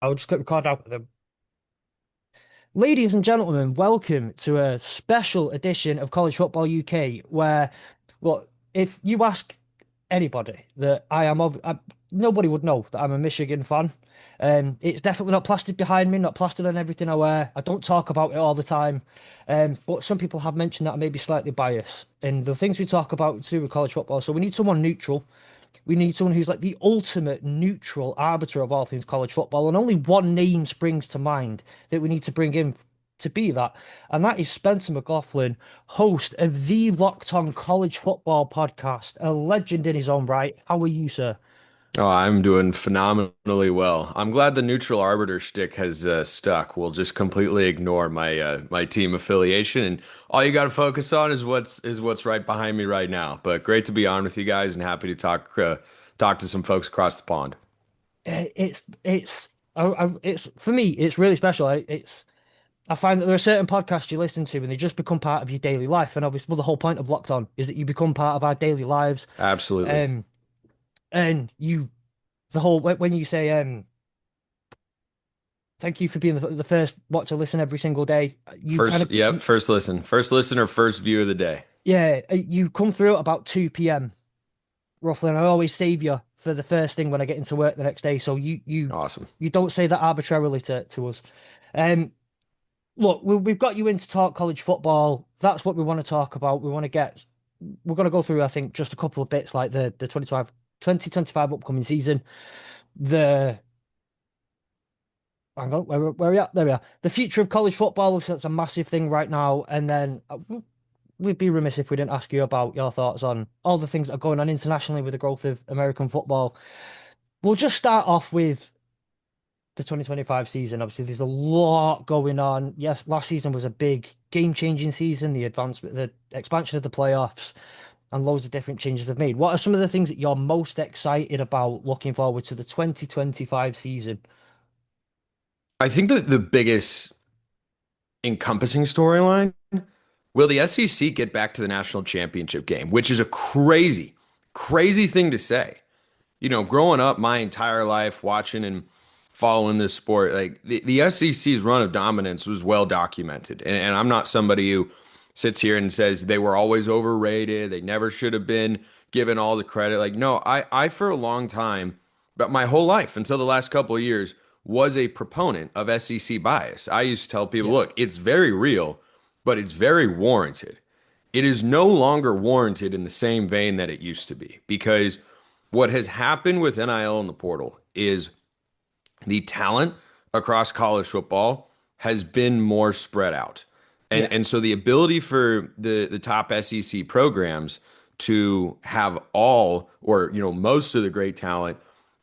I'll just click record out with them. Ladies and gentlemen, welcome to a special edition of College Football UK. Where, look, if you ask anybody that nobody would know that I'm a Michigan fan. It's definitely not plastered behind me, not plastered on everything I wear. I don't talk about it all the time. But some people have mentioned that I may be slightly biased in the things we talk about to do with college football. So we need someone neutral. We need someone who's like the ultimate neutral arbiter of all things college football, and only one name springs to mind that we need to bring in to be that, and that is Spencer McLaughlin, host of the Locked On College Football podcast, a legend in his own right. How are you, sir? Oh, I'm doing phenomenally well. I'm glad the neutral arbiter shtick has stuck. We'll just completely ignore my team affiliation, and all you got to focus on is what's right behind me right now. But great to be on with you guys, and happy to talk to some folks across the pond. It's for me. It's really special. I find that there are certain podcasts you listen to and they just become part of your daily life. And obviously, well, the whole point of Locked On is that you become part of our daily lives. Absolutely. Um, and the whole when you say thank you for being the first watcher, listen every single day. You kind First, of yep, first listen or first view of the day. yeah, you come through at about 2 p.m. roughly, and I always save you for the first thing when I get into work the next day. So Awesome. you don't say that arbitrarily to us. Um, look, we've got you in to talk college football. That's what we want to talk about. We're going to go through, I think, just a couple of bits like the 2025 upcoming season. The Hang on, where are we at? There we are. The future of college football, that's a massive thing right now. And then we'd be remiss if we didn't ask you about your thoughts on all the things that are going on internationally with the growth of American football. We'll just start off with the 2025 season. Obviously, there's a lot going on. Yes, last season was a big game-changing season, the expansion of the playoffs, and loads of different changes have made. What are some of the things that you're most excited about looking forward to the 2025 season? I think that the biggest encompassing storyline, will the SEC get back to the national championship game, which is a crazy, crazy thing to say. Growing up my entire life watching and following this sport, like the SEC's run of dominance was well documented. And I'm not somebody who sits here and says they were always overrated, they never should have been given all the credit. Like, no, I for a long time, but my whole life until the last couple of years, was a proponent of SEC bias. I used to tell people, Yeah. look, it's very real, but it's very warranted. It is no longer warranted in the same vein that it used to be because what has happened with NIL in the portal is the talent across college football has been more spread out. And Yeah. and so the ability for the top SEC programs to have all or most of the great talent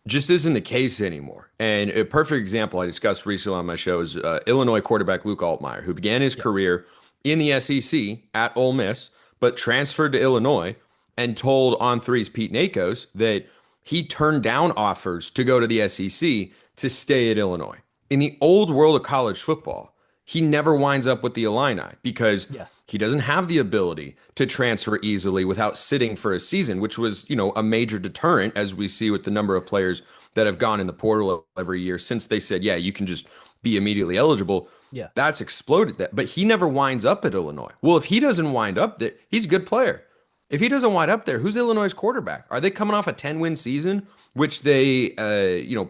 just isn't the case anymore. And a perfect example I discussed recently on my show is Illinois quarterback Luke Altmaier, who began his Yeah. career in the SEC at Ole Miss, but transferred to Illinois and told On Three's Pete Nakos that he turned down offers to go to the SEC to stay at Illinois. In the old world of college football, he never winds up with the Illini because Yeah. he doesn't have the ability to transfer easily without sitting for a season, which was, a major deterrent, as we see with the number of players that have gone in the portal every year since they said, yeah, you can just be immediately eligible. Yeah. That's exploded that. But he never winds up at Illinois. Well, if he doesn't wind up there, he's a good player. If he doesn't wind up there, who's Illinois' quarterback? Are they coming off a 10-win season, which they,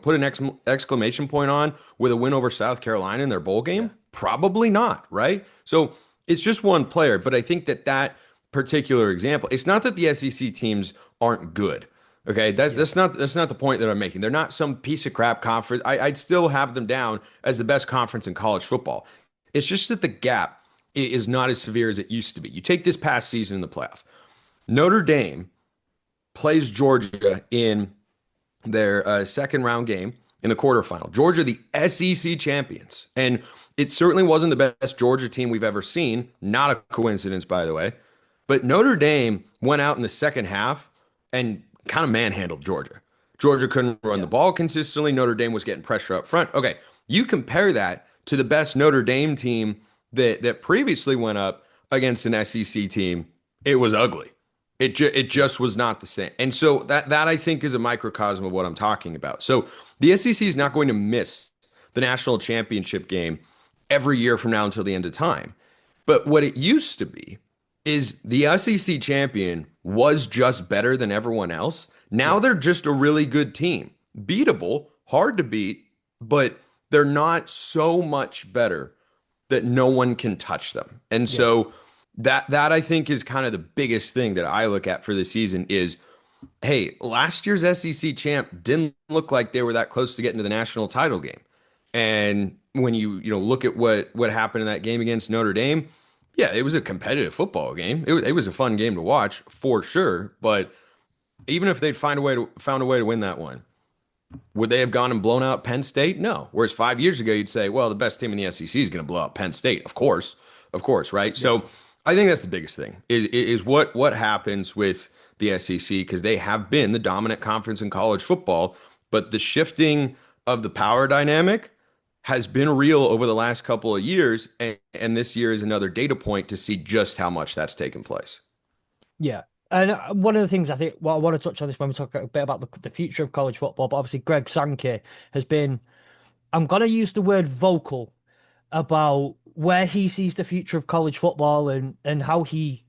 put an exclamation point on with a win over South Carolina in their bowl Yeah. game? Probably not, right? So it's just one player, but I think that particular example, it's not that the SEC teams aren't good. Okay, that's Yeah. that's not the point that I'm making. They're not some piece of crap conference. I'd still have them down as the best conference in college football. It's just that the gap is not as severe as it used to be. You take this past season in the playoff. Notre Dame plays Georgia in their second round game in the quarterfinal. Georgia, the SEC champions. And it certainly wasn't the best Georgia team we've ever seen. Not a coincidence, by the way. But Notre Dame went out in the second half and kind of manhandled Georgia. Georgia couldn't run the Yeah. ball consistently. Notre Dame was getting pressure up front. Okay, you compare that to the best Notre Dame team that previously went up against an SEC team. It was ugly. It Yeah. just was not the same. And so that I think is a microcosm of what I'm talking about. So the SEC is not going to miss the national championship game every year from now until the end of time. But what it used to be is the SEC champion was just better than everyone else. Now Yeah, they're just a really good team. Beatable, hard to beat, but they're not so much better that no one can touch them. And yeah, so that I think is kind of the biggest thing that I look at for the season is, hey, last year's SEC champ didn't look like they were that close to getting to the national title game. And when you look at what happened in that game against Notre Dame, yeah, it was a competitive football game. It was a fun game to watch for sure. But even if they'd found a way to win that one, would they have gone and blown out Penn State? No. Whereas 5 years ago, you'd say, well, the best team in the SEC is going to blow out Penn State. Of course, right? yeah, So I think that's the biggest thing is what happens with the SEC because they have been the dominant conference in college football, but the shifting of the power dynamic has been real over the last couple of years, and this year is another data point to see just how much that's taken place. yeah. And one of the things I think, well, I want to touch on this when we talk a bit about the future of college football, but obviously Greg Sankey has been, I'm going to use the word vocal about where he sees the future of college football and how he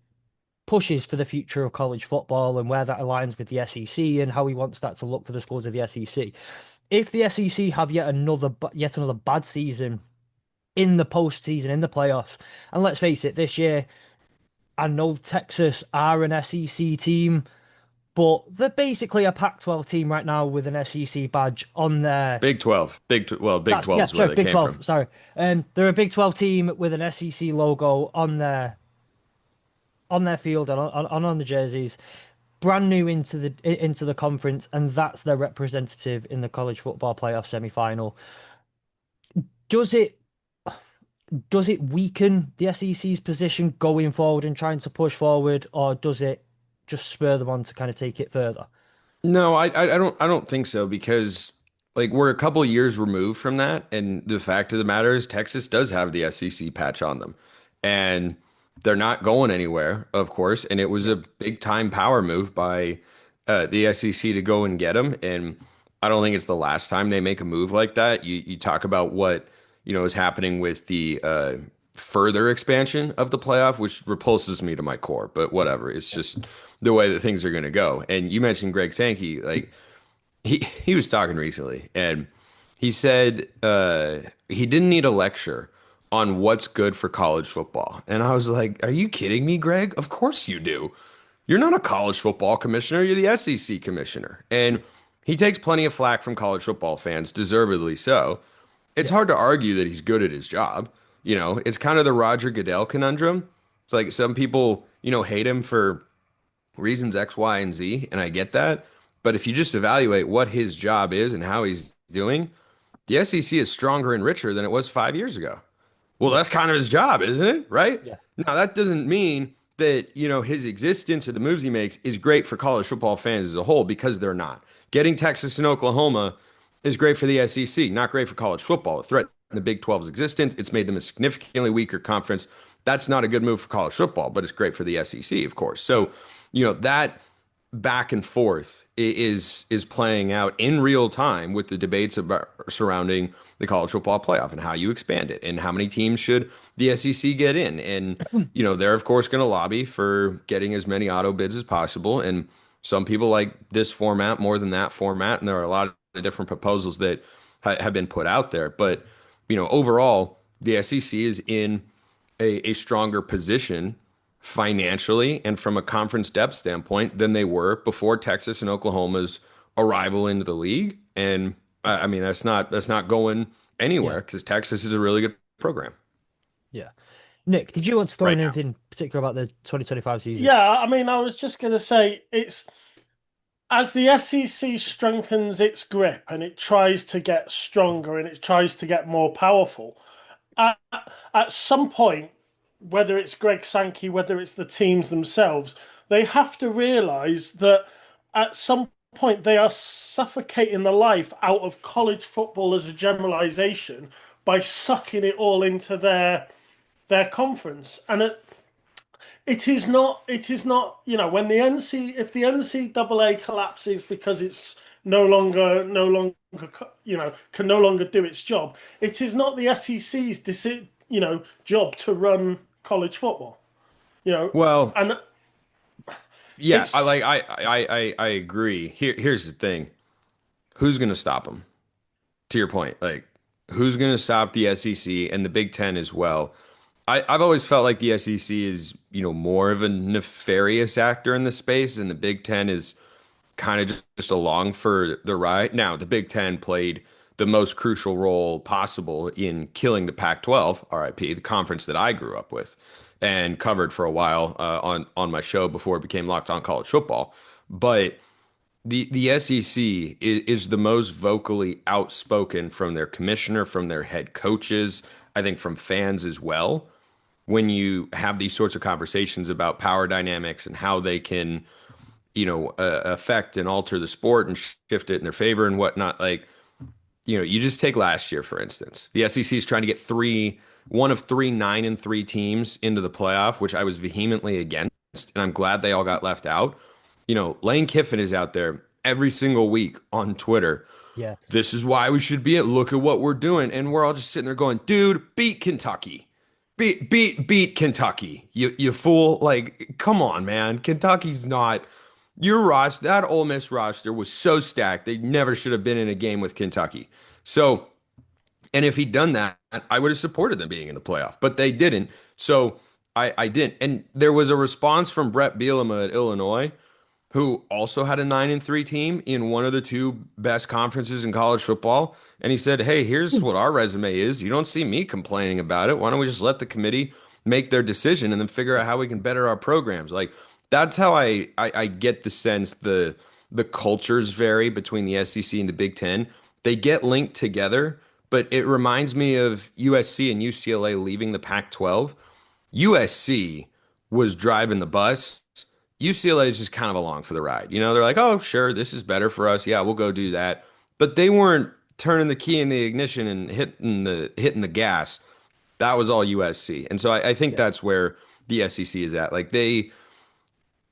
pushes for the future of college football and where that aligns with the SEC and how he wants that to look for the schools of the SEC. If the SEC have yet another bad season in the postseason, in the playoffs, and let's face it, this year I know Texas are an SEC team, but they're basically a Pac-12 team right now with an SEC badge on their. Big 12, Big That's 12 yeah, is where sorry, they Big came 12. from. Sorry, they're a Big 12 team with an SEC logo on their field and on the jerseys. Brand new into the conference, and that's their representative in the college football playoff semi-final. Does it does it weaken the SEC's position going forward and trying to push forward, or does it just spur them on to kind of take it further? No, I don't think so because like we're a couple of years removed from that, and the fact of the matter is Texas does have the SEC patch on them, and they're not going anywhere, of course. And it was Yeah, a big time power move by the SEC to go and get them, and I don't think it's the last time they make a move like that. You talk about what is happening with the further expansion of the playoff, which repulses me to my core, but whatever. It's yeah, just the way that things are going to go. And you mentioned Greg Sankey, like he was talking recently, and he said he didn't need a lecture on what's good for college football. And I was like, "Are you kidding me, Greg? Of course you do. You're not a college football commissioner. You're the SEC commissioner." And he takes plenty of flack from college football fans, deservedly so. It's yeah, hard to argue that he's good at his job. It's kind of the Roger Goodell conundrum. It's like some people, hate him for reasons X, Y, and Z, and I get that. But if you just evaluate what his job is and how he's doing, the SEC is stronger and richer than it was 5 years ago. Well, yeah, that's kind of his job, isn't it? Right? yeah, Now, that doesn't mean that, his existence or the moves he makes is great for college football fans as a whole because they're not. Getting Texas and Oklahoma is great for the SEC, not great for college football. It threatened the Big 12's existence. It's made them a significantly weaker conference. That's not a good move for college football, but it's great for the SEC, of course. So, that back and forth is playing out in real time with the debates about surrounding the college football playoff and how you expand it and how many teams should the SEC get in. And they're of course going to lobby for getting as many auto bids as possible. And some people like this format more than that format, and there are a lot of different proposals that have been put out there. But overall, the SEC is in a stronger position financially and from a conference depth standpoint than they were before Texas and Oklahoma's arrival into the league. And I mean, that's not going yeah, anywhere because Texas is a really good program yeah. Nick, did you want to throw right in now. anything particular about the 2025 season? Yeah, I mean, I was just going to say it's as the SEC strengthens its grip and it tries to get stronger and it tries to get more powerful, at, at some point, whether it's Greg Sankey, whether it's the teams themselves, they have to realize that at some point they are suffocating the life out of college football as a generalization by sucking it all into their conference. And it is not, when the NC if the NCAA collapses because can no longer do its job. It is not the SEC's job to run college football. Well, And yeah, it's I agree. Here's the thing. Who's going to stop them? To your point, like who's going to stop the SEC and the Big Ten as well? I've always felt like the SEC is, more of a nefarious actor in the space, and the Big Ten is kind of just along for the ride. Now, the Big Ten played the most crucial role possible in killing the Pac-12, RIP, the conference that I grew up with and covered for a while on my show before it became Locked On College Football. But the SEC is the most vocally outspoken from their commissioner, from their head coaches, I think from fans as well. When you have these sorts of conversations about power dynamics and how they can, affect and alter the sport and shift it in their favor and whatnot, like, you just take last year, for instance. The SEC is trying to get one of three 9-3 teams into the playoff, which I was vehemently against, and I'm glad they all got left out. Lane Kiffin is out there every single week on Twitter. Yeah. This is why we should be it. Look at what we're doing. And we're all just sitting there going, dude, beat Kentucky. Beat Kentucky. You fool. Like, come on, man. Kentucky's not your roster. That Ole Miss roster was so stacked. They never should have been in a game with Kentucky. So, and if he'd done that, I would have supported them being in the playoff, but they didn't. So I didn't. And there was a response from Brett Bielema at Illinois, who also had a 9-3 team in one of the two best conferences in college football. And he said, hey, here's what our resume is. You don't see me complaining about it. Why don't we just let the committee make their decision and then figure out how we can better our programs? Like, that's how I get the sense the cultures vary between the SEC and the Big Ten. They get linked together, but it reminds me of USC and UCLA leaving the Pac-12. USC was driving the bus. UCLA is just kind of along for the ride. They're like, oh, sure, this is better for us. Yeah, we'll go do that. But they weren't turning the key in the ignition and hitting the gas. That was all USC. And so I think Yeah. that's where the SEC is at. Like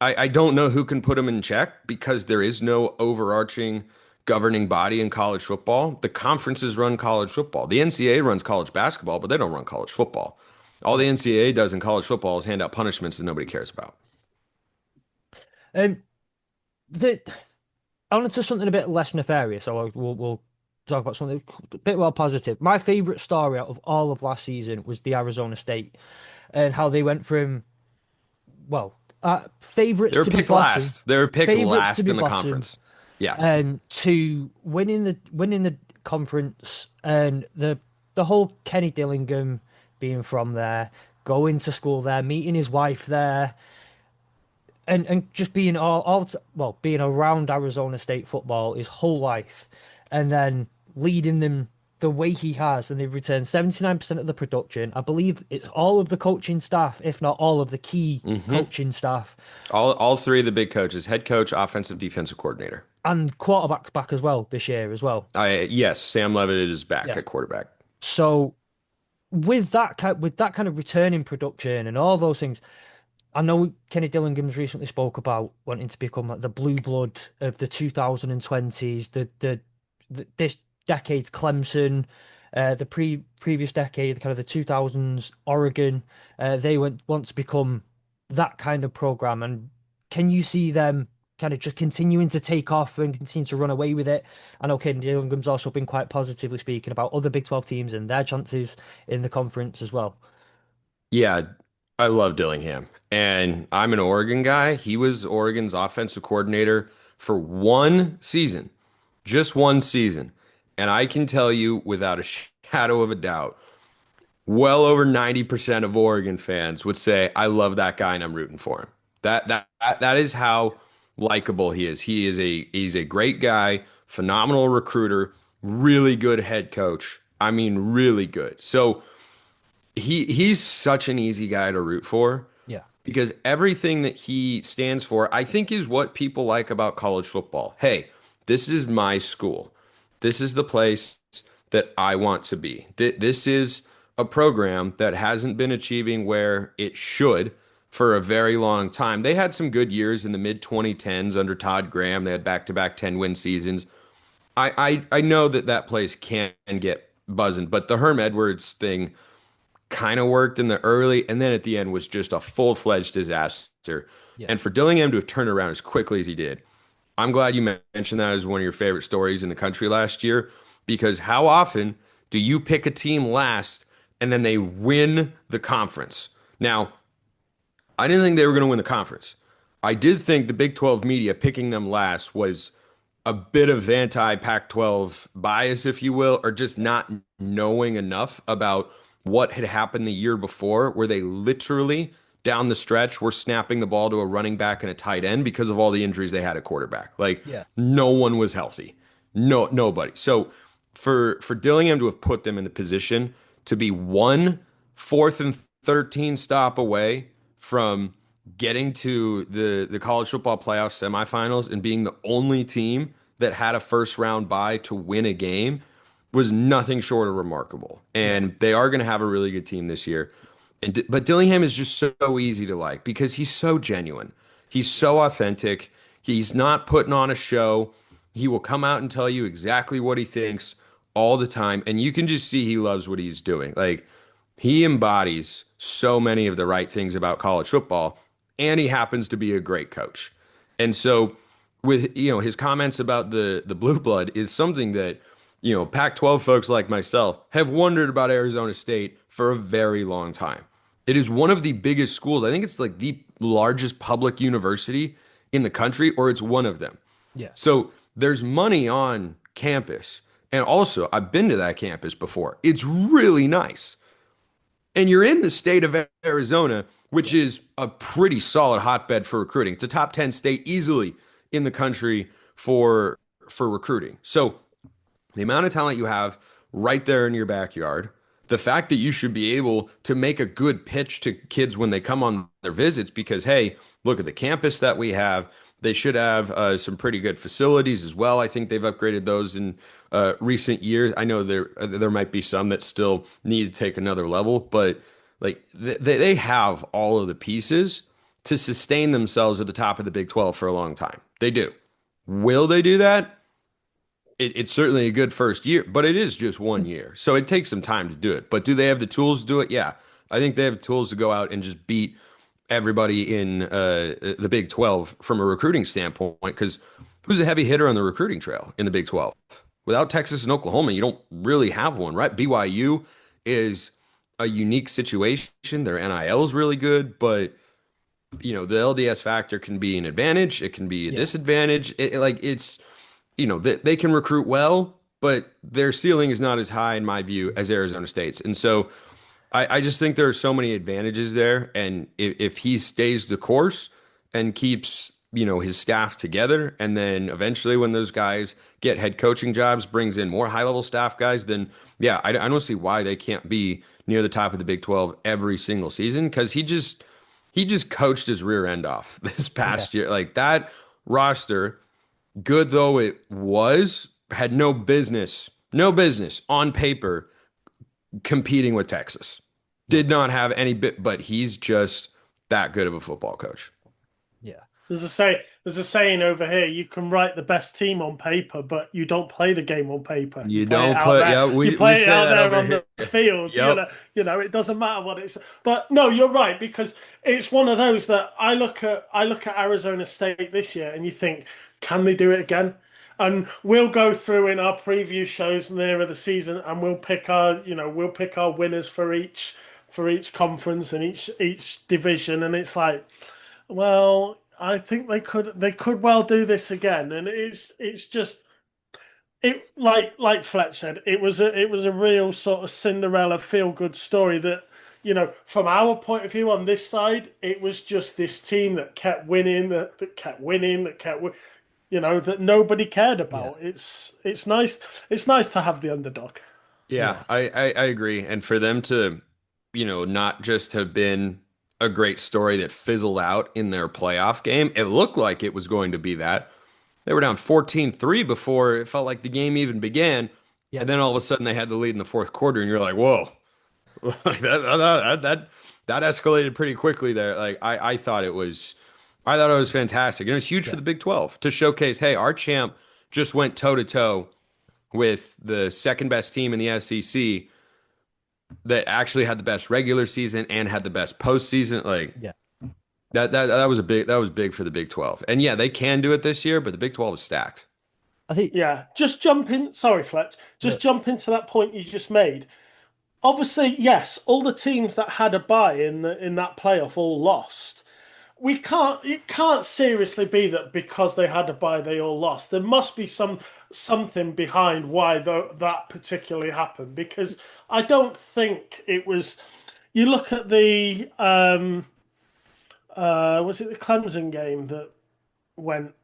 I don't know who can put them in check because there is no overarching governing body in college football. The conferences run college football. The NCAA runs college basketball, but they don't run college football. All the NCAA does in college football is hand out punishments that nobody cares about. Um, the On to something a bit less nefarious. So we'll talk about something a bit more positive. My favorite story out of all of last season was the Arizona State and how they went from They favorites were to be picked bottom, last. They were picked favorites to last be in the bottom, conference. Yeah. and to winning the conference and the whole Kenny Dillingham being from there, going to school there, meeting his wife there, and just being being around Arizona State football his whole life, and then leading them the way he has, and they've returned 79% of the production. I believe it's all of the coaching staff, if not all of the key Hmm. coaching staff, All three of the big coaches, head coach, offensive, defensive coordinator. and quarterbacks back as well this year as well. Yes, Sam Levitt is back Yeah. at quarterback. So with that kind of returning production and all those things, I know Kenny Dillingham's recently spoke about wanting to become like the blue blood of the 2020s, this decade's Clemson, the previous decade, kind of the 2000s Oregon. They want to become that kind of program. And can you see them kind of just continuing to take off and continue to run away with it? I know Kenny Dillingham's also been quite positively speaking about other Big 12 teams and their chances in the conference as well. Yeah, I love Dillingham. And I'm an Oregon guy. He was Oregon's offensive coordinator for one season, just one season. And I can tell you without a shadow of a doubt, well over 90% of Oregon fans would say, I love that guy and I'm rooting for him. That is how likable he is. He's a great guy, phenomenal recruiter, really good head coach. I mean, really good. So he's such an easy guy to root for Yeah. because everything that he stands for, I think, is what people like about college football. Hey, this is my school. This is the place that I want to be. This is a program that hasn't been achieving where it should for a very long time. They had some good years in the mid 2010s under Todd Graham. They had back-to-back 10-win seasons. I know that that place can get buzzing, but the Herm Edwards thing kind of worked in the early, and then at the end was just a full-fledged disaster. Yeah. And for Dillingham to have turned around as quickly as he did, I'm glad you mentioned that as one of your favorite stories in the country last year, because how often do you pick a team last and then they win the conference? Now, I didn't think they were going to win the conference. I did think the Big 12 media picking them last was a bit of anti Pac 12 bias, if you will, or just not knowing enough about what had happened the year before, where they literally down the stretch were snapping the ball to a running back and a tight end because of all the injuries they had at quarterback. Like Yeah. no one was healthy. Nobody. So for Dillingham to have put them in the position to be one fourth and 13 stop away from getting to the college football playoff semifinals and being the only team that had a first round bye to win a game was nothing short of remarkable. Yeah. And they are going to have a really good team this year. But Dillingham is just so easy to like because he's so genuine. He's so authentic. He's not putting on a show. He will come out and tell you exactly what he thinks all the time. And you can just see he loves what he's doing. Like he embodies so many of the right things about college football, and he happens to be a great coach. And so with his comments about the blue blood is something that Pac-12 folks like myself have wondered about Arizona State for a very long time. It is one of the biggest schools. I think it's like the largest public university in the country, or it's one of them. Yeah. So there's money on campus. And also, I've been to that campus before. It's really nice. And you're in the state of Arizona, which is a pretty solid hotbed for recruiting. It's a top 10 state easily in the country for recruiting. So the amount of talent you have right there in your backyard, the fact that you should be able to make a good pitch to kids when they come on their visits because, hey, look at the campus that we have. They should have some pretty good facilities as well. I think they've upgraded those in recent years. I know there might be some that still need to take another level, but like they have all of the pieces to sustain themselves at the top of the Big 12 for a long time. They do. Will they do that? It's certainly a good first year, but it is just 1 year. So it takes some time to do it. But do they have the tools to do it? Yeah. I think they have the tools to go out and just beat everybody in the Big 12 from a recruiting standpoint, because who's a heavy hitter on the recruiting trail in the Big 12? Without Texas and Oklahoma, you don't really have one, right? BYU is a unique situation. Their NIL is really good, but the LDS factor can be an advantage. It can be a disadvantage. They can recruit well, but their ceiling is not as high, in my view, as Arizona State's. And so I just think there are so many advantages there. And if he stays the course and keeps, his staff together, and then eventually when those guys get head coaching jobs, brings in more high-level staff guys, then, yeah, I don't see why they can't be near the top of the Big 12 every single season, because he just coached his rear end off this past year. Like that roster, good though it was, had no business on paper competing with Texas. Did not have any bit, but he's just that good of a football coach. Yeah. There's a saying over here: you can write the best team on paper, but you don't play the game on paper. You don't play. Yeah, you play it out there on here. the field. Yep. It doesn't matter what it's. But no, you're right, because it's one of those that I look at Arizona State this year, and you think, can they do it again? And we'll go through in our preview shows nearer the season, and we'll pick our winners for each conference and each division, and it's like, well, I think they could well do this again, and it's just like Fletch said, it was a real sort of Cinderella feel good story that, from our point of view on this side, it was just this team that kept winning, that kept winning, that nobody cared about. Yeah. It's nice to have the underdog. Yeah, I agree. And for them to, not just have been a great story that fizzled out in their playoff game, it looked like it was going to be that. They were down 14-3 before it felt like the game even began. Yeah. And then all of a sudden they had the lead in the fourth quarter, and you're like, whoa, Like that escalated pretty quickly there. Like I thought it was fantastic. And it was huge for Yeah. the Big 12 to showcase, hey, our champ just went toe to toe with the second best team in the SEC that actually had the best regular season and had the best postseason. Like Yeah. that was big for the Big 12. And yeah, they can do it this year, but the Big 12 is stacked. I think Yeah, just jump in. Sorry, Fletch. Just that jump into that point you just made. Obviously, yes, all the teams that had a bye in that playoff all lost. We can't. It can't seriously be that because they had a bye they all lost. There must be something behind why that particularly happened. Because I don't think it was. You look at the was it the Clemson game that went?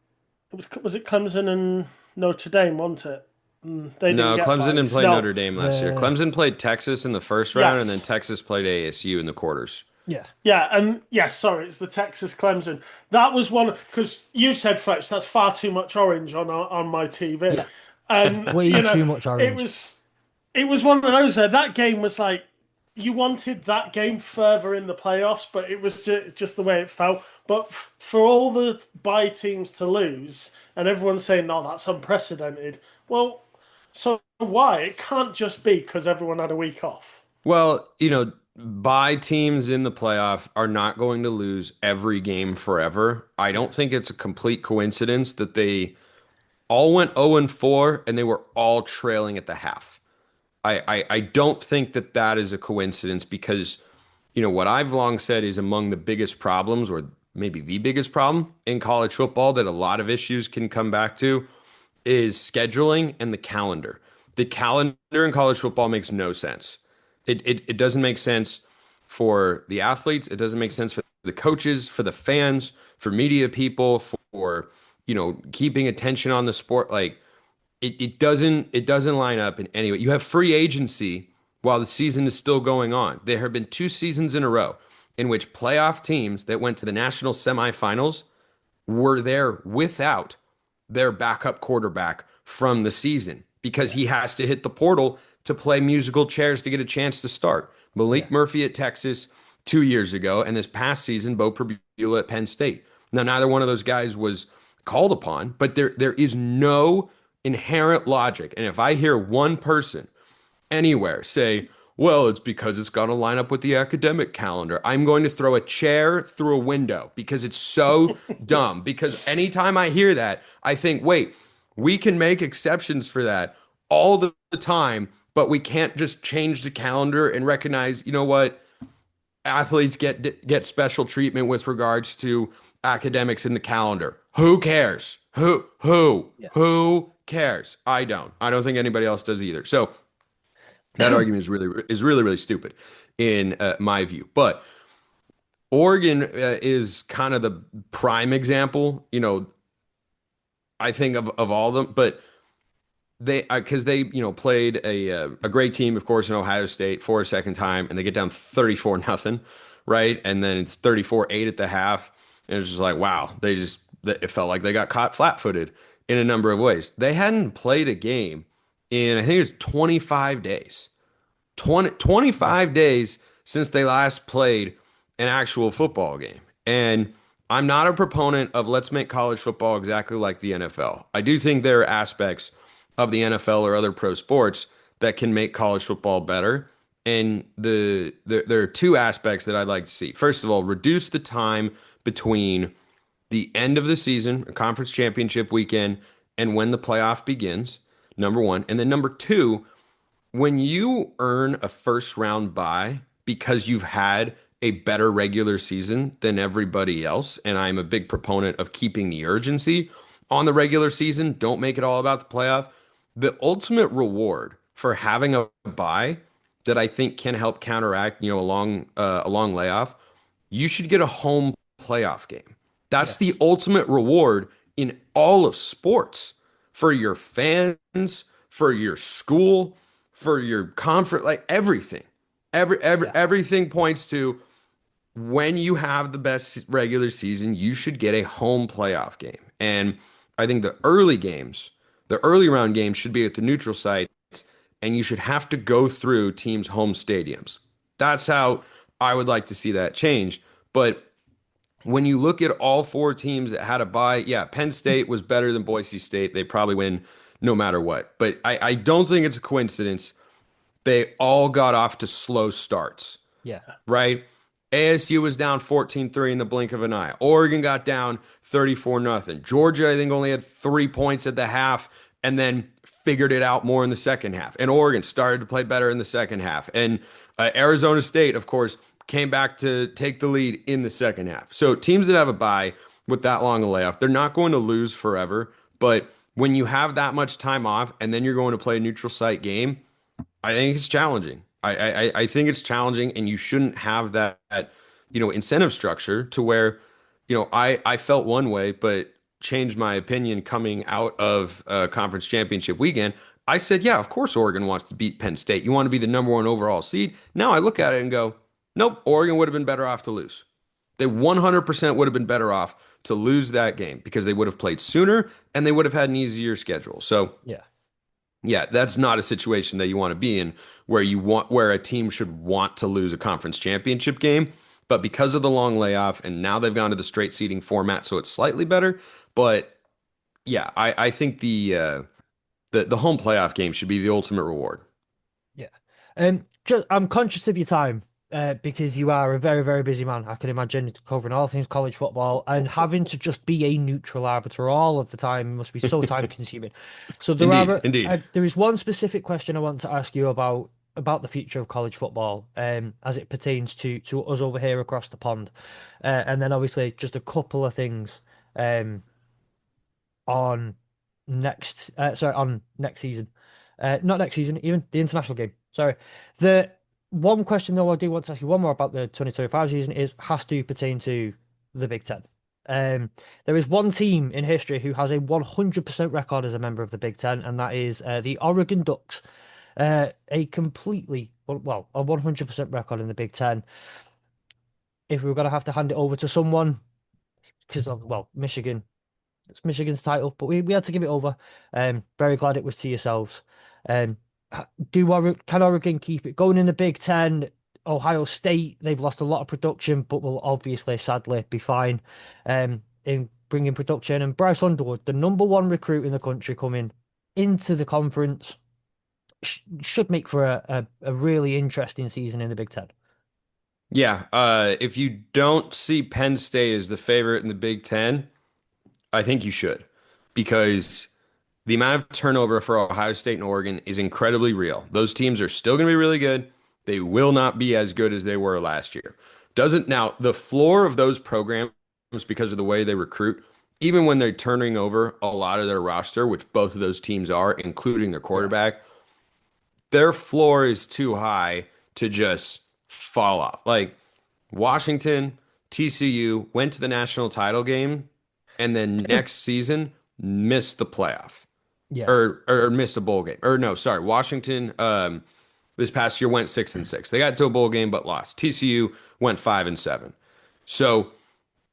Was it Clemson and Notre Dame, wasn't it? They didn't No, get Clemson didn't buys. play No. Notre Dame last year. the Clemson played Texas in the first round, and then Yes. Texas played ASU in the quarters. yeah, Yeah, and yes, sorry, it's the Texas Clemson. That was one because you said Fletch. That's far too much orange on my TV, yeah, and way too much it orange. was it was one of those. That game was like you wanted that game further in the playoffs, but it was just the way it felt. But for all the bye teams to lose, and everyone's saying, "No, that's unprecedented." Well, so why? It can't just be because everyone had a week off. Well, bye teams in the playoff are not going to lose every game forever. I don't think it's a complete coincidence that they all went 0 and 4 and they were all trailing at the half. I don't think that that is a coincidence because, what I've long said is among the biggest problems, or maybe the biggest problem in college football that a lot of issues can come back to is scheduling and the calendar. The calendar in college football makes no sense. It doesn't make sense for the athletes. It doesn't make sense for the coaches, for the fans, for media people, for keeping attention on the sport. Like it doesn't line up in any way. You have free agency while the season is still going on. There have been 2 seasons in a row in which playoff teams that went to the national semifinals were there without their backup quarterback from the season because he has to hit the portal to play musical chairs to get a chance to start. Yeah, Malik Murphy at Texas 2 years ago, and this past season, Bo Prabula at Penn State. Now, neither one of those guys was called upon, but there is no inherent logic. And if I hear one person anywhere say, well, it's because it's got to line up with the academic calendar, I'm going to throw a chair through a window because it's so dumb. Because anytime I hear that, I think, wait, we can make exceptions for that all the time, but we can't just change the calendar and recognize, you know what? Athletes get special treatment with regards to academics in the calendar. Who cares? yeah. Who cares? I don't. I don't think anybody else does either. So that argument is really stupid in my view. But Oregon is kind of the prime example. I think of all of them, but they because they played a great team, of course, in Ohio State for a second time, and they get down 34-0, right? And then it's 34-8 at the half, and it's just like, wow, it felt like they got caught flat-footed in a number of ways. They hadn't played a game in, I think it was 25 days. 25 days since they last played an actual football game. And I'm not a proponent of let's make college football exactly like the NFL. I do think there are aspects of the NFL or other pro sports that can make college football better. And there are 2 aspects that I'd like to see. First of all, reduce the time between the end of the season, a conference championship weekend, and when the playoff begins, number one. And then number 2, when you earn a first round bye because you've had a better regular season than everybody else, and I'm a big proponent of keeping the urgency on the regular season, don't make it all about the playoff. The ultimate reward for having a bye that I think can help counteract, a long layoff, you should get a home playoff game. That's the Yes. ultimate reward in all of sports for your fans, for your school, for your conference, like everything. Yeah. Everything points to when you have the best regular season, you should get a home playoff game. And I think the early round games should be at the neutral sites, and you should have to go through teams' home stadiums. That's how I would like to see that change. But when you look at all four teams that had a bye, yeah, Penn State was better than Boise State. They probably win no matter what. But I don't think it's a coincidence. They all got off to slow starts, Yeah. right? ASU was down 14-3 in the blink of an eye. Oregon got down 34 nothing. Georgia, I think, only had 3 points at the half and then figured it out more in the second half. And Oregon started to play better in the second half. And Arizona State, of course, came back to take the lead in the second half. So teams that have a bye with that long a layoff, they're not going to lose forever. But when you have that much time off and then you're going to play a neutral site game, I think it's challenging. I think it's challenging, and you shouldn't have that incentive structure to where, I felt one way, but changed my opinion coming out of conference championship weekend. I said, yeah, of course Oregon wants to beat Penn State. You want to be the number one overall seed. Now I look at it and go, nope, Oregon would have been better off to lose. They 100% would have been better off to lose that game because they would have played sooner and they would have had an easier schedule. So Yeah. yeah, that's not a situation that you want to be in where a team should want to lose a conference championship game. But because of the long layoff, and now they've gone to the straight seeding format, so it's slightly better. But yeah, I think the home playoff game should be the ultimate reward. Yeah. I'm conscious of your time, because you are a very, very busy man. I can imagine covering all things college football and having to just be a neutral arbiter all of the time must be so time consuming. So Indeed, indeed. there is one specific question I want to ask you about the future of college football, as it pertains to us over here across the pond, and then obviously just a couple of things, um, on on next season. Not next season, even the international game. Sorry. The one question though I do want to ask you one more about the 2025 season has to pertain to the Big Ten. There is one team in history who has a 100% record as a member of the Big Ten, and that is the Oregon Ducks. A completely, well, a 100% record in the Big Ten. If we were going to have to hand it over to someone, because, well, Michigan, it's Michigan's title, but we had to give it over. Very glad it was to yourselves. Um, can Oregon keep it going in the Big Ten? Ohio State, they've lost a lot of production, but will obviously, sadly, be fine in bringing production. And Bryce Underwood, the number one recruit in the country coming into the conference, should make for a really interesting season in the Big Ten. Yeah, if you don't see Penn State as the favorite in the Big Ten, I think you should, because the amount of turnover for Ohio State and Oregon is incredibly real. Those teams are still going to be really good. They will not be as good as they were last year. Doesn't now the floor of those programs, because of the way they recruit, even when they're turning over a lot of their roster, which both of those teams are, including their quarterback, their floor is too high to just fall off. Like Washington, TCU went to the national title game and then next season missed the playoff Yeah. or missed a bowl game. Or no, sorry, Washington this past year went 6-6. They got to a bowl game but lost. TCU went 5-7. So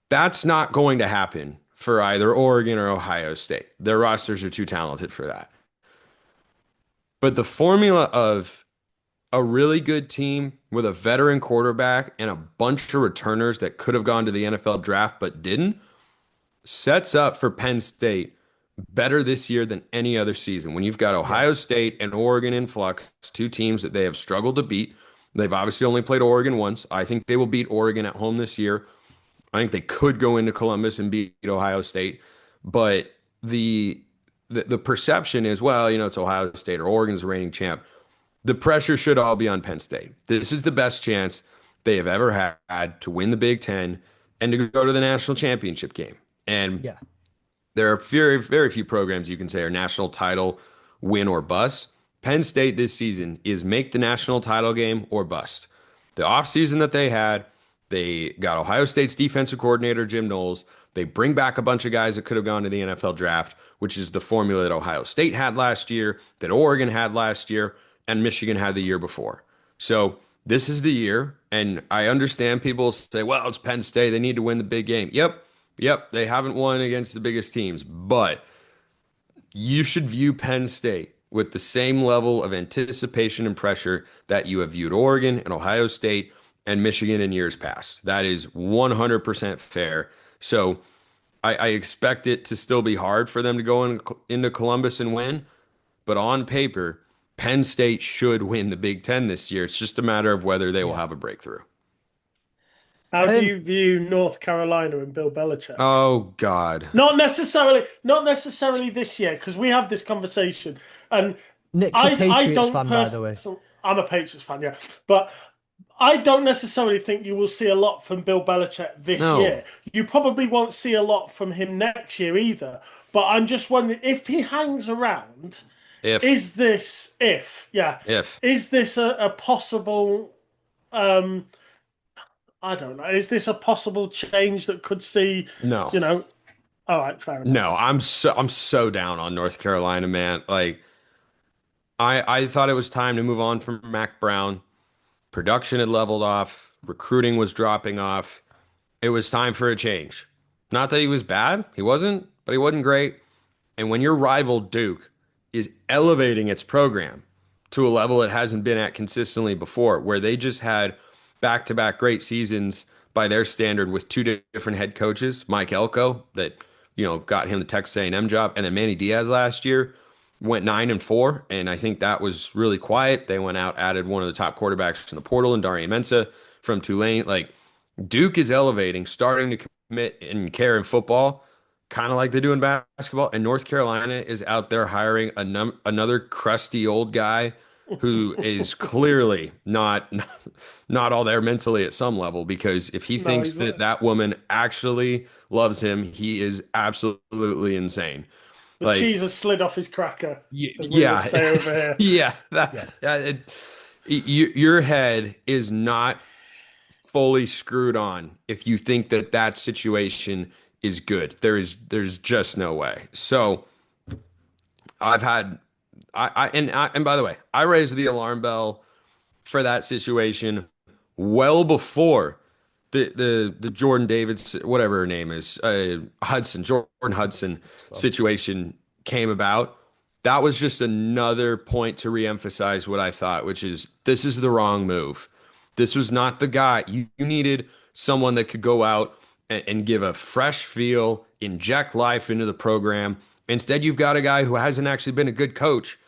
that's not going to happen for either Oregon or Ohio State. Their rosters are too talented for that. But the formula of a really good team with a veteran quarterback and a bunch of returners that could have gone to the NFL draft but didn't sets up for Penn State better this year than any other season. When you've got Ohio State and Oregon in flux, two teams that they have struggled to beat. They've obviously only played Oregon once. I think they will beat Oregon at home this year. I think they could go into Columbus and beat Ohio State, but the perception is, well, it's Ohio State or Oregon's the reigning champ. The pressure should all be on Penn State. This is the best chance they have ever had to win the Big Ten and to go to the national championship game. And Yeah. there are very, very few programs you can say are national title win or bust. Penn State this season is make the national title game or bust. The offseason that they had, they got Ohio State's defensive coordinator, Jim Knowles. They bring back a bunch of guys that could have gone to the NFL draft, which is the formula that Ohio State had last year, that Oregon had last year, and Michigan had the year before. So this is the year, and I understand people say, well, it's Penn State. They need to win the big game. Yep, they haven't won against the biggest teams, but you should view Penn State with the same level of anticipation and pressure that you have viewed Oregon and Ohio State and Michigan in years past. That is 100% fair. So I expect it to still be hard for them to go into Columbus and win, but on paper, Penn State should win the Big Ten this year. It's just a matter of whether they will Yeah. have a breakthrough. How do Um, you view North Carolina and Bill Belichick? Oh God. Not necessarily this year, because we have this conversation, and Nick's a I Patriots don't fan, by the way. personally. I'm a Patriots fan, yeah, but I don't necessarily think you will see a lot from Bill Belichick this No. year. You probably won't see a lot from him next year either. But I'm just wondering if he hangs around, If, is this if yeah, if. is this a possible um I don't know, is this a possible change that could see, No. you know, all right, fair enough. No, I'm so down on North Carolina, man. Like I thought it was time to move on from Mac Brown. Production had leveled off, recruiting was dropping off. It was time for a change. Not that he was bad, he wasn't, but he wasn't great. And when your rival Duke is elevating its program to a level it hasn't been at consistently before, where they just had back-to-back great seasons by their standard with two different head coaches, Mike Elko, that got him the Texas A&M job, and then Manny Diaz last year went 9-4, and I think that was really quiet. They went out, added one of the top quarterbacks in the portal, and Darian Mensah from Tulane. Like Duke is elevating, starting to commit and care in football, kind of like they do in basketball. And North Carolina is out there hiring another crusty old guy who is clearly not all there mentally at some level. Because if he No, thinks he's that that woman actually loves him, he is absolutely insane. the Like, cheese has slid off his cracker, as we would yeah, say over here. yeah, Yeah. your head is not fully screwed on if you think that that situation is good. There's just no way. So I've had and by the way, I raised the alarm bell for that situation well before the Jordan Davis, whatever her name is, Jordan Hudson situation came about. That was just another point to reemphasize what I thought, which is this is the wrong move. This was not the guy. You needed someone that could go out and give a fresh feel, inject life into the program. Instead, you've got a guy who hasn't actually been a good coach,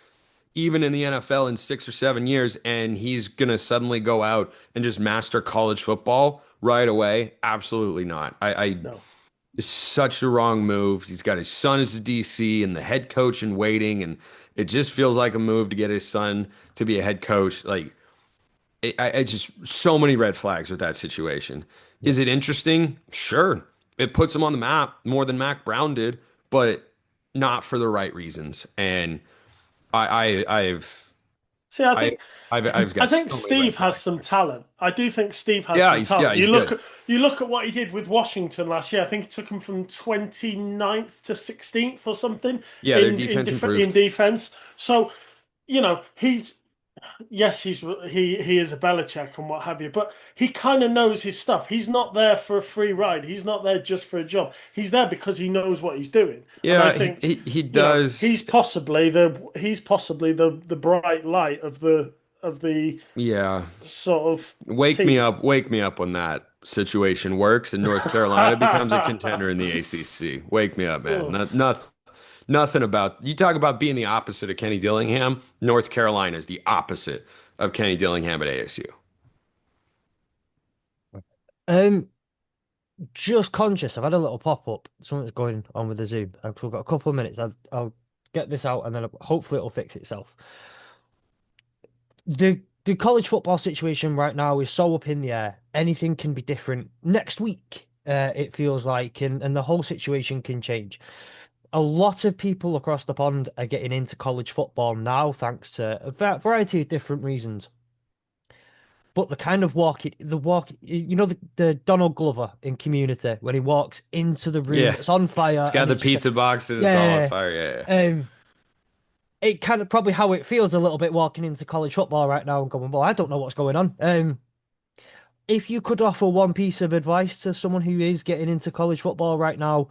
even in the NFL in 6 or 7 years, and he's going to suddenly go out and just master college football right away. Absolutely not. No. It's such the wrong move. He's got his son as a DC and the head coach in waiting, and it just feels like a move to get his son to be a head coach. Like, I just so many red flags with that situation. Yeah. Is it interesting? Sure. It puts him on the map more than Mac Brown did, but not for the right reasons. And I've See, I I think I've I got think so many red Steve has flags some there. talent. I do think Steve has Yeah, some he's yeah, talent. he's good. You look at what he did with Washington last year. I think it took him from 29th to 16th or something Yeah, their defense in improved. defense. So, he's yes, he is a Belichick and what have you, but he kind of knows his stuff. He's not there for a free ride. He's not there just for a job. He's there because he knows what he's doing. And I Yeah, think, he does. he's possibly the bright light of the Yeah. sort of team. Wake me up when that situation works and North Carolina becomes a contender in the ACC. Wake me up, man. Oh, Nothing about you talk about being the opposite of Kenny Dillingham. North Carolina is the opposite of Kenny Dillingham at ASU. Um, just conscious. I've had a little pop up. Something's going on with the Zoom. I've got a couple of minutes. I'll get this out and then hopefully it'll fix itself. The college football situation right now is so up in the air. Anything can be different next week. It feels like, and the whole situation can change. A lot of people across the pond are getting into college football now, thanks to a variety of different reasons. But the kind of the Donald Glover in Community when he walks into the room Yeah. that's on fire It's and got the it's just pizza box and it's all on yeah, fire. Yeah. it kind of probably how it feels a little bit walking into college football right now and going, well, I don't know what's going on. If you could offer one piece of advice to someone who is getting into college football right now,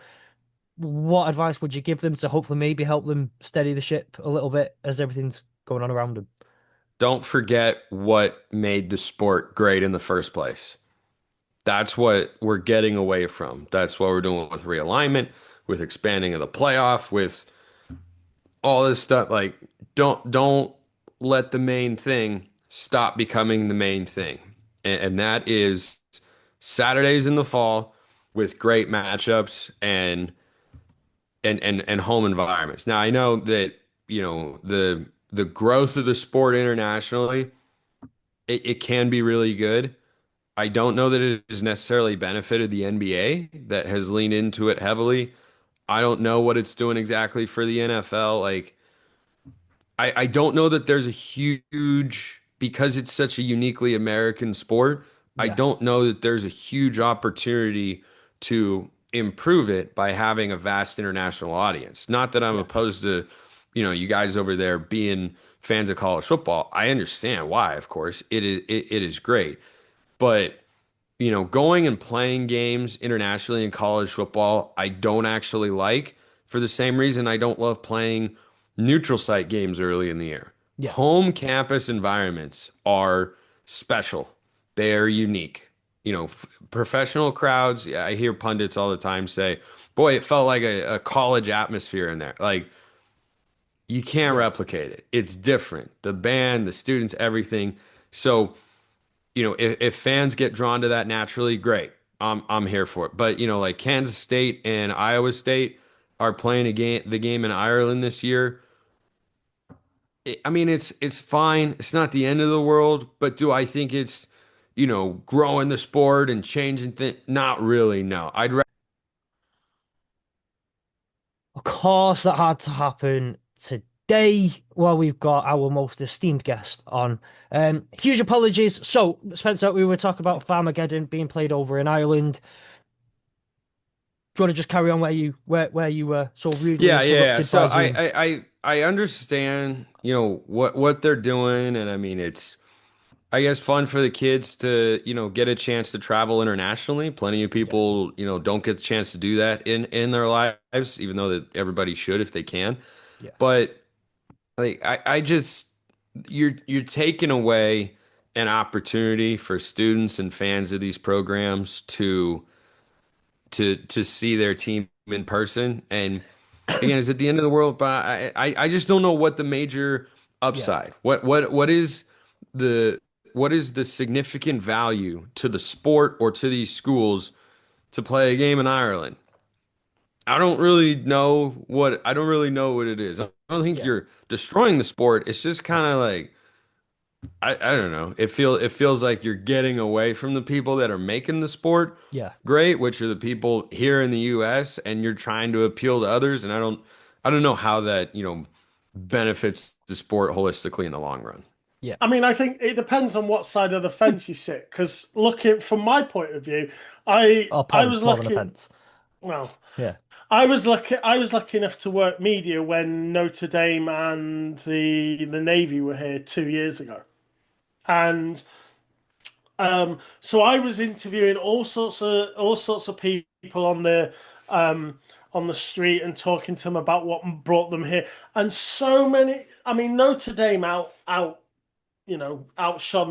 what advice would you give them to hopefully maybe help them steady the ship a little bit as everything's going on around them? Don't forget what made the sport great in the first place. That's what we're getting away from. That's what we're doing with realignment, with expanding of the playoff, with all this stuff. Like, don't let the main thing stop becoming the main thing. And that is Saturdays in the fall with great matchups and home environments. Now I know that, the growth of the sport internationally, it can be really good. I don't know that it has necessarily benefited the NBA that has leaned into it heavily. I don't know what it's doing exactly for the NFL. Like, I don't know that there's a huge, because it's such a uniquely American sport, I Yeah, don't know that there's a huge opportunity to improve it by having a vast international audience. Not that I'm yeah, opposed to, you guys over there being fans of college football. I understand why, of course. It is great. But going and playing games internationally in college football, I don't actually like for the same reason I don't love playing neutral site games early in the year. yeah. Home campus environments are special. They are unique. Professional crowds, yeah, I hear pundits all the time say, boy, it felt like a college atmosphere in there. Like, you can't Yeah. replicate it. It's different. The band, the students, everything. So, if fans get drawn to that naturally, great. I'm here for it. But like Kansas State and Iowa State are playing the game in Ireland this year. I mean, it's fine. It's not the end of the world, but do I think it's, growing the sport and changing things? Not really, no. Of course, that had to happen today while we've got our most esteemed guest on. Huge apologies. So, Spencer, we were talking about Farmageddon being played over in Ireland. Do you want to just carry on where you were so rudely Yeah, yeah, yeah. interrupted So by I, Zoom? I, I, I understand, what they're doing, and I mean, it's, I guess, fun for the kids to, get a chance to travel internationally. Plenty of Yeah, people, don't get the chance to do that in their lives, even though that everybody should if they can. yeah, But like, I just, you're taking away an opportunity for students and fans of these programs to see their team in person. And again, is it the end of the world? But I just don't know what the major yeah, upside. What is the significant value to the sport or to these schools to play a game in Ireland? I don't really know what it is. I don't think yeah, you're destroying the sport. It's just kind of like, I don't know. It feels like you're getting away from the people that are making the sport yeah. great, which are the people here in the US, and you're trying to appeal to others, and I don't know how that, benefits the sport holistically in the long run. Yeah. I mean, I think it depends on what side of the fence you sit. Because looking from my point of view, I Oh, I pond, was more than a lucky. fence. Well, Yeah. I was lucky enough to work media when Notre Dame and the Navy were here 2 years ago, and so I was interviewing all sorts of people on the street and talking to them about what brought them here, and so many. I mean, Notre Dame outshone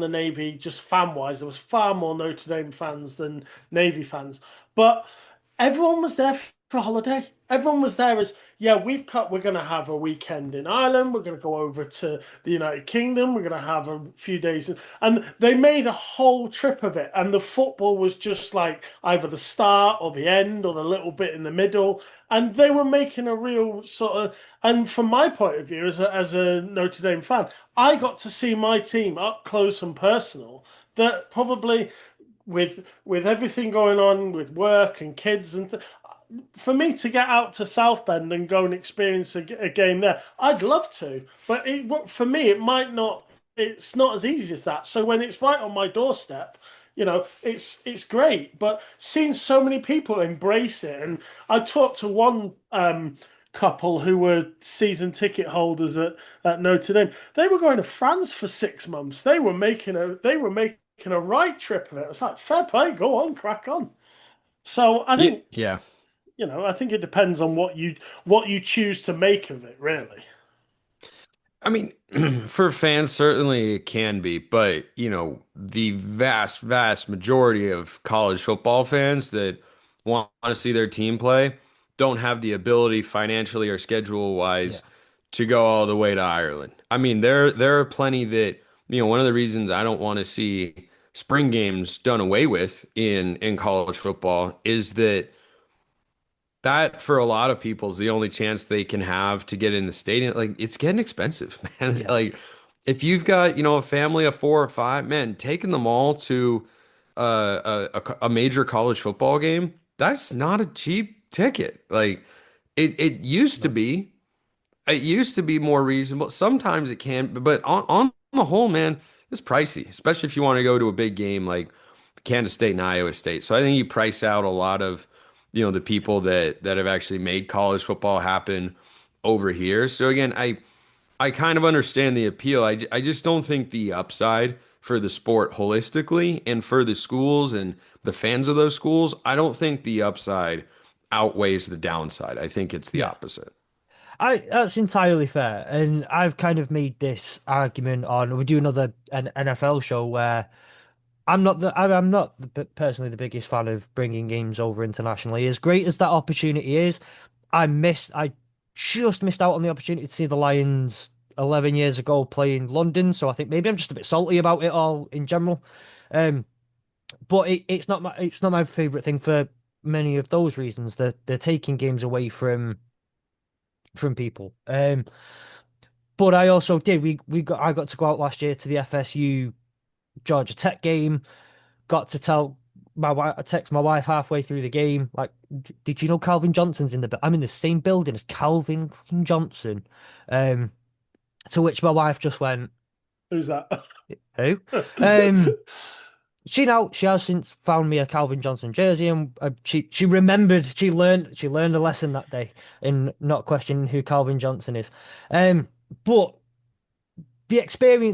the Navy just fan wise. There was far more Notre Dame fans than Navy fans, but everyone was there for a holiday. Everyone was there as, yeah, we're going to have a weekend in Ireland. We're going to go over to the United Kingdom. We're going to have a few days. And they made a whole trip of it. And the football was just like either the start or the end or the little bit in the middle. And they were making a real sort of, and from my point of view as a Notre Dame fan, I got to see my team up close and personal that probably with everything going on with work and kids for me to get out to South Bend and go and experience a game there, I'd love to, but for me it might not. It's not as easy as that. So when it's right on my doorstep, it's great. But seeing so many people embrace it, and I talked to one couple who were season ticket holders at Notre Dame. They were going to France for 6 months. They were making a right trip of it. It's like fair play, go on, crack on. So I Yeah, think yeah. I think it depends on what you choose to make of it, really. I mean, for fans, certainly it can be, but the vast, vast majority of college football fans that want to see their team play don't have the ability financially or schedule Yeah, wise to go all the way to Ireland. I mean, there are plenty that, one of the reasons I don't want to see spring games done away with in college football is that for a lot of people is the only chance they can have to get in the stadium. Like it's getting expensive, man. yeah, Like if you've got, a family of four or five, man, taking them all to a major college football game, that's not a cheap ticket. Like it used to no, be. It used to be more reasonable. Sometimes it can, but on the whole, man, it's pricey, especially if you want to go to a big game like Kansas State and Iowa State. So I think you price out a lot of, the people that have actually made college football happen over here. So again, I kind of understand the appeal. I just don't think the upside for the sport holistically and for the schools and the fans of those schools, I don't think the upside outweighs the downside. I think it's the yeah. opposite. That's entirely fair, and I've kind of made this argument on. We do another an NFL show where I'm not personally the biggest fan of bringing games over internationally. As great as that opportunity is, I just missed out on the opportunity to see the Lions 11 years ago play in London. So I think maybe I'm just a bit salty about it all in general. Um, but it's not my favorite thing for many of those reasons. They're taking games away from people. But I also did. I got to go out last year to the FSU Georgia Tech game. Got to tell my wife. I text my wife halfway through the game, like, "Did you know Calvin Johnson's in the? I'm in the same building as Calvin fucking Johnson." Um, to which my wife just went, Who's that? "Who?" Um, she has since found me a Calvin Johnson jersey, and she remembered she learned a lesson that day in not questioning who Calvin Johnson is. But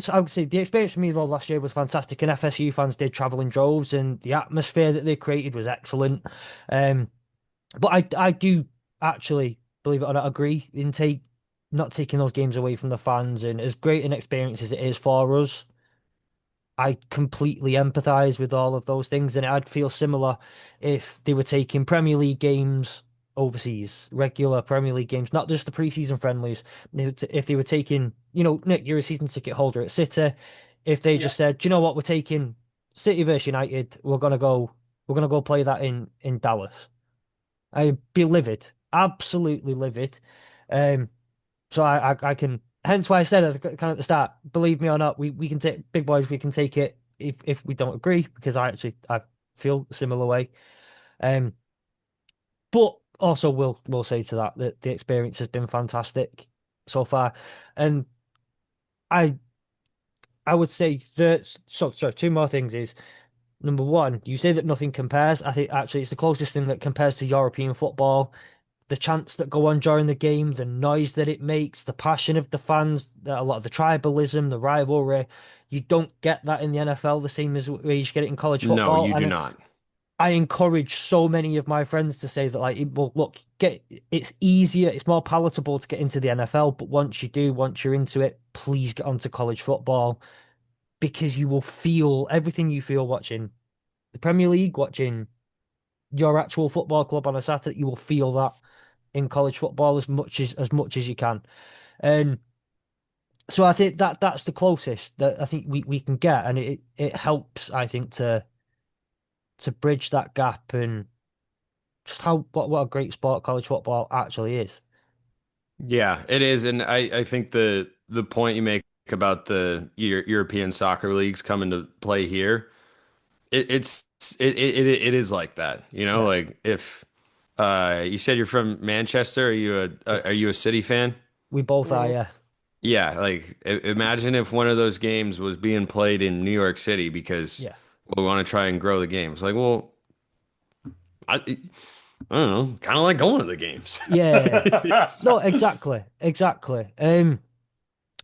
I would say the experience for me though last year was fantastic, and FSU fans did travel in droves, and the atmosphere that they created was excellent. Um, but I do actually, believe it or not, agree in take not taking those games away from the fans, and as great an experience as it is for us, I completely empathize with all of those things, and I'd feel similar if they were taking Premier League games overseas, regular Premier League games, not just the preseason friendlies. If they were taking, Nick, you're a season ticket holder at City. If they Yeah. just said, "Do you know what, we're taking City versus United. We're gonna go play that in Dallas." I'd be livid, absolutely livid. Um, so I can, hence why I said kind of at the start, believe me or not, we can take big boys, we can take it if we don't agree, because I feel a similar way. Um, but also we'll say to that the experience has been fantastic so far. And I I would say that sorry, two more things is number one, you say that nothing compares. I think actually it's the closest thing that compares to European football. The chants that go on during the game, the noise that it makes, the passion of the fans, a lot of the tribalism, the rivalry. You don't get that in the NFL the same as where you get it in college No, football. you do And not. I encourage so many of my friends to say that, like, well, look, it's easier, it's more palatable to get into the NFL, but once you're into it, please get onto college football because you will feel everything you feel watching the Premier League, watching your actual football club on a Saturday. You will feel that in college football as much as you can. And so I think that's the closest that I think we can get, and it helps, I think, to bridge that gap and just what a great sport college football actually is. Yeah, it is, and I think the point you make about the European soccer leagues coming to play here, it is like that. Yeah. Like if you said you're from Manchester, are Yes. you a City fan? We both are, Mm. yeah. Yeah, like imagine if one of those games was being played in New York City because Yeah. we want to try and grow the games. Like, well, I don't know, kind of like going to the games. Yeah. No, exactly. Exactly.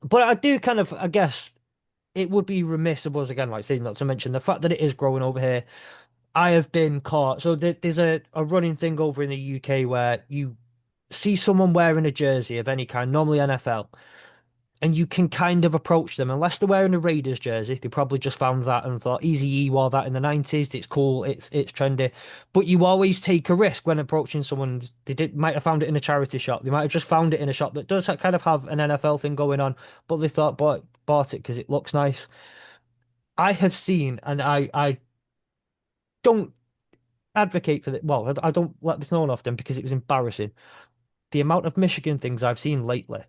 But I do kind of, I guess it would be remiss of us again, like saying not to mention the fact that it is growing over here. I have been caught. So there's a running thing over in the UK where you see someone wearing a jersey of any kind, normally NFL, and you can kind of approach them unless they're wearing a Raiders jersey. They probably just found that and thought Easy E wore that in the 90s. It's cool. It's trendy. But you always take a risk when approaching someone. They might have found it in a charity shop. They might have just found it in a shop that does kind of have an NFL thing going on, but they thought bought it because it looks nice. I have seen, and I don't advocate for it. Well, I don't let this known often because it was embarrassing. The amount of Michigan things I've seen lately,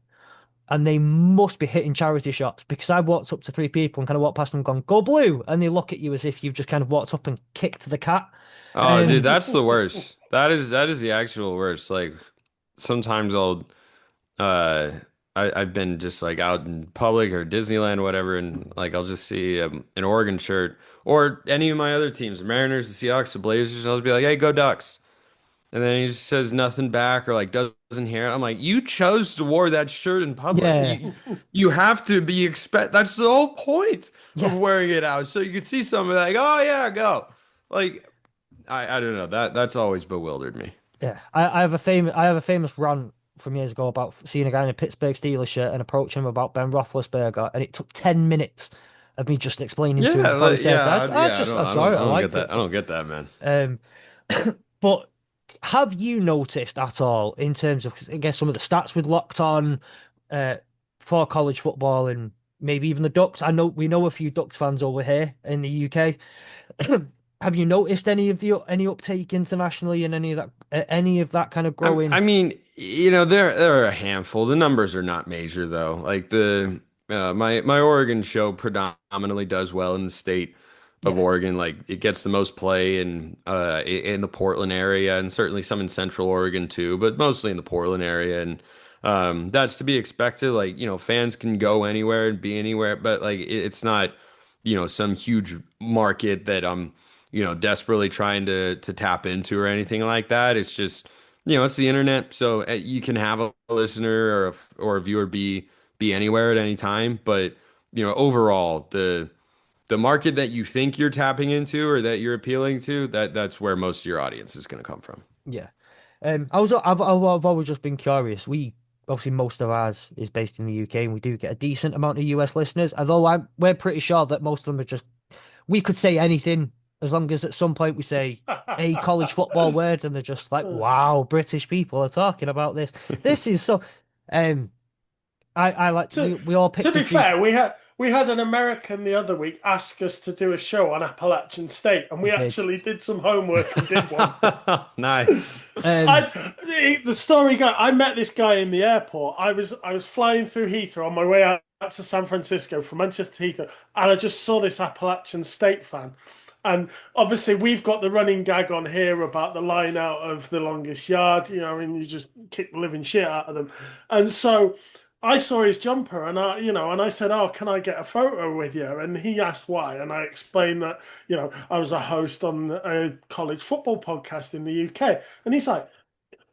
and they must be hitting charity shops because I walked up to three people and kind of walked past them, and gone, "Go blue," and they look at you as if you've just kind of walked up and kicked the cat. Oh, dude, Um, that's the worst. That is the actual worst. Like sometimes uh I've been just like out in public or Disneyland or whatever, and like I'll just see an Oregon shirt or any of my other teams, the Mariners, the Seahawks, the Blazers, and I'll just be like, "Hey, go Ducks!" And then he just says nothing back or like doesn't hear it. I'm like, "You chose to wear that shirt in public. yeah, You have to be expect. That's the whole point of yeah, wearing it out, so you can see somebody like, oh yeah, go." Like I don't know that's always bewildered me. yeah. I have a famous rant from years ago about seeing a guy in a Pittsburgh Steelers shirt and approaching him about Ben Roethlisberger, and it took 10 minutes of me just explaining to him Yeah, before he said, yeah. I saw it, I I don't get liked that. it." I don't get that, man. Um, but have you noticed at all in terms of, I guess, some of the stats with Locked On uh, for college football and maybe even the Ducks? I know we know a few Ducks fans over here in the UK. Have you noticed any uptake internationally and any of that kind of I growing? mean, there are a handful. The numbers are not major though. Like the my Oregon show predominantly does well in the state of Yeah, Oregon. Like it gets the most play in the Portland area and certainly some in Central Oregon too, but mostly in the Portland area. And that's to be expected. Like, fans can go anywhere and be anywhere, but like it's not, some huge market that I'm, desperately trying to tap into or anything like that. It's just it's the internet, so you can have a listener or a viewer be anywhere at any time. But overall, the market that you think you're tapping into or that you're appealing to, that's where most of your audience is going to come from. yeah. I've always just been curious. We obviously most of ours is based in the UK, and we do get a decent amount of US listeners. Although we're pretty sure that most of them are just we could say anything as long as at some point we say a college football word, and they're just like, "Wow, British people are talking about this. This is so." Um, I like to we all to picked a be G. fair, we had an American the other week ask us to do a show on Appalachian State, and We we did. actually did some homework and did one. Nice. Um, The story guy. I met this guy in the airport. I was flying through Heathrow on my way out to San Francisco from Manchester to Heathrow, and I just saw this Appalachian State fan. And obviously, we've got the running gag on here about the line out of the longest yard, and you just kick the living shit out of them. And so I saw his jumper, and I said, "Oh, can I get a photo with you?" And he asked why, and I explained that, I was a host on a college football podcast in the UK, and he's like,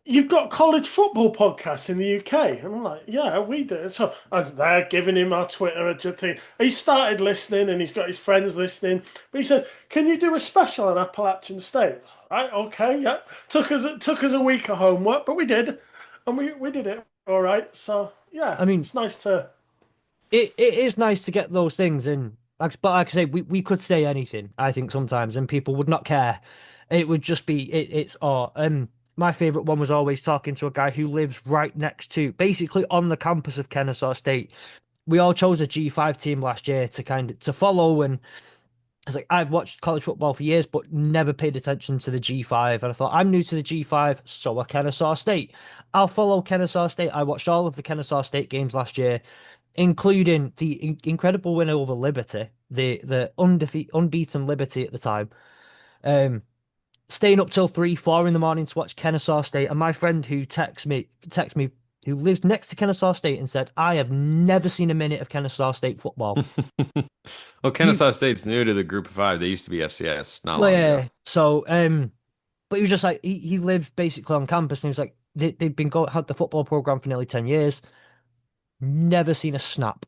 "You've got college football podcasts in the UK?" And I'm like, "Yeah, we do." So I was there giving him our Twitter thing. He started listening and he's got his friends listening. But he said, "Can you do a special on Appalachian State?" Right, okay, yeah. Took us a week of homework, but we did. And we did it all right. So yeah, I mean, it's nice to it is nice to get those things in. But like I say, we could say anything, I think sometimes, and people would not care. It would just be it's my favorite one was always talking to a guy who lives right next to, basically on the campus of Kennesaw State. We all chose a G5 team last year to kind of to follow, and it's like I've watched college football for years, but never paid attention to the G5. And I thought I'm new to the G5, so are Kennesaw State. I'll follow Kennesaw State. I watched all of the Kennesaw State games last year, including the incredible win over Liberty, the unbeaten Liberty at the time. Um, Staying up till 3, 4 in the morning to watch Kennesaw State, and my friend who texts me, who lives next to Kennesaw State, and said, "I have never seen a minute of Kennesaw State football." Well, He, Kennesaw State's new to the group of five. They used to be FCS not well, long ago. yeah. So, but he was just like he lived basically on campus, and he was like they've been had the football program for nearly 10 years, never seen a snap.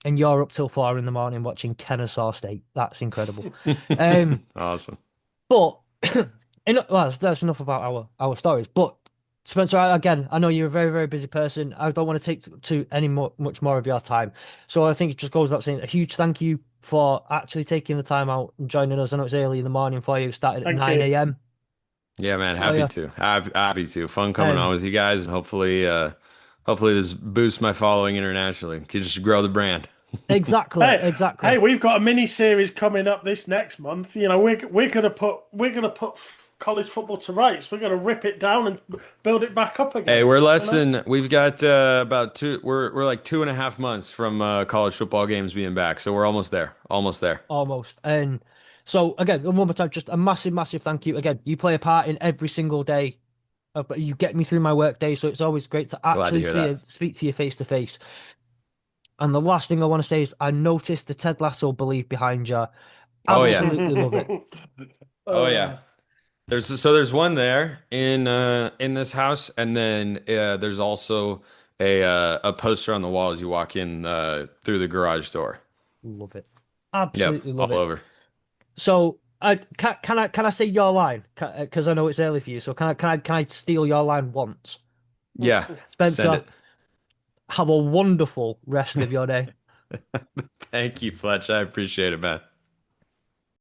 And you're up till 4 in the morning watching Kennesaw State. That's incredible. Um, Awesome. But well, that's enough about our stories. But Spencer, again, I know you're a very, very busy person. I don't want to take to any much more of your time. So I think it just goes without saying a huge thank you for actually taking the time out and joining us. I know it's early in the morning for you. Started at Thank 9 you. a.m. Yeah, man, Oh happy yeah. to. Happy to. Fun coming on Um, with you guys, and hopefully this boosts my following internationally. Can just grow the brand. exactly, Hey, exactly. hey, we've got a mini series coming up this next month. You know, we're gonna put college football to rights. We're gonna rip it down and build it back up Hey, again. we're You less know? than we've got about two. We're like 2.5 months from college football games being back, so we're almost there. Almost there. Almost. And so again, one more time, just a massive, massive thank you. Again, you play a part in every single day. But you get me through my work day, so it's always great to Glad to actually hear see that. and speak to you face to face. And the last thing I want to say is I noticed the Ted Lasso believe behind you. Oh yeah. Absolutely love it. Oh yeah. Uh, There's one there in this house, and then there's also a poster on the wall as you walk in through the garage door. Love it. Yep, Absolutely love all it. over. So can I say your line? Because I know it's early for you. So can I steal your line once? Yeah, send Spencer, it. have a wonderful rest of your day. Thank you, Fletch. I appreciate it, man.